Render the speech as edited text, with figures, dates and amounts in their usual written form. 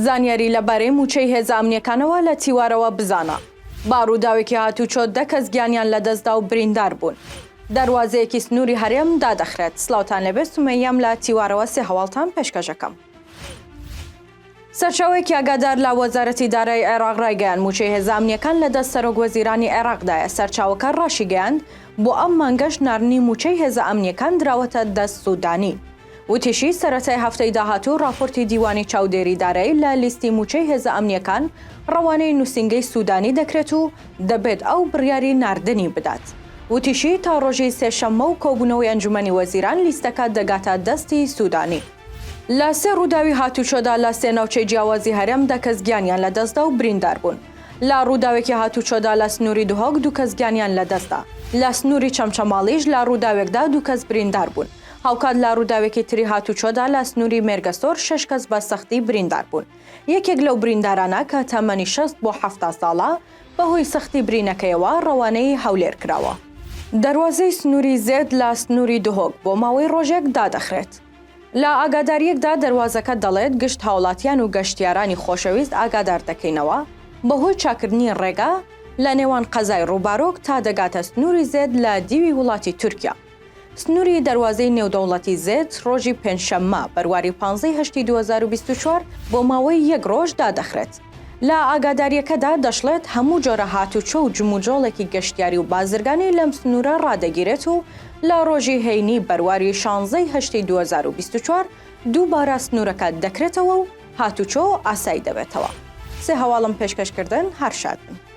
زانیاری لەبارەی موچەی هێزە ئەمنیەکانەوە لە تیوارەوە بزانە. باڕووداوێکی هاتوچۆ 10 کەس گیانیان لەدەستدا و بریندار بوون. دەواازەیەکی سنووری هەرێم دادەخرێت. سلااوان لەبێت سومەیەم لە تیوارەوە سێ هەواڵتان پێشکەشەکەم. سەرچاوێکی ئاگادار لە وەزارەتی دارایی عێراق ڕایگەیان موچەی هێزە ئەمنیەکان لەدەست سەرۆکوەزیرانی عێراقدایە. سەرچاوەکە ڕاشی گەیاند بۆ ئەم مانگەش نارنی موچەی هێزە ئەمنیەکان دراوەتە دەست سوودانی. وتیشی سەرەتای هەفتەی داهاتوو راپۆرتی دیوانی چاودێری دارایی لە لیستی موچەی هێزە ئەمنیەکان ڕەوانەی نووسینگەی سوودانی دەکرێت و دەبێت ئەو بڕیاری ناردنی بدات. وتیشی تا ڕۆژی سێشەممە و کۆبوونەوەی ئەنجومەنی وەزیران لیستەکە دەگاتە دەستی سوودانی. لە سێ ڕووداوی هاتوچۆدا لە سێ ناوچەی جیاوازی هەرێم 10 کەس گیانیان لەدەستدا و بریندار بوون. لە ڕووداوێکی هاتوچۆدا لە سنووری دوهۆک 2 کەس گیانیان لەدەستدا. لە سنووری چەمچەماڵیش لە ڕووداوێکدا 2 کەس بریندار بوون. هاوکات لە ڕووداوێکی تری هاتوچۆدا لە سنووری مێرگەسۆر 6 کەس بە سەختی بریندار بوون. یەکێک لەو بریندارانە کە تەمەنی 60 بۆ 70 ساڵە بەهۆی سەختی برینەکەیەوە ڕەوانەی هەولێر کراوە. دەواازەی سنووری زێد لە سنووری دوهۆک بۆ ماوەی ڕۆژێک دادەخرێت. لە ئاگاداریەکدا دەواازەکە دەڵێت گشت هاوڵاتیان و گەشتیارانی خۆشەویست ئاگادار دەکەینەوە بەهۆی چاکردنی ڕێگا لە نێوان قەزای ڕووبارۆک تا دەگاتە سنووری زێد لە دیوی وڵاتی تورکیا. سنووری دەواازەی نێودەوڵەتی زێت ڕۆژی پێنجشەممە بەرواری 15 هەشتی 2024 بۆ ماوەی 1 ڕۆژ دادەخرێت. لە ئاگاداریەکەدا دەشڵێت هەموو جۆرە هاتوچۆ و جموجۆڵێکی گەشتیاری و بازرگانی لەم سنوورە ڕادەگیرێت و لە ڕۆژی هەینی بەرواری 16 هەشتی 2024 دووبارە سنوورەکە دەکرێتەوە و هاتوچۆ ئاسایی دەبێتەوە. سێ هەواڵم پێشکەشکردن هەر شاد بن.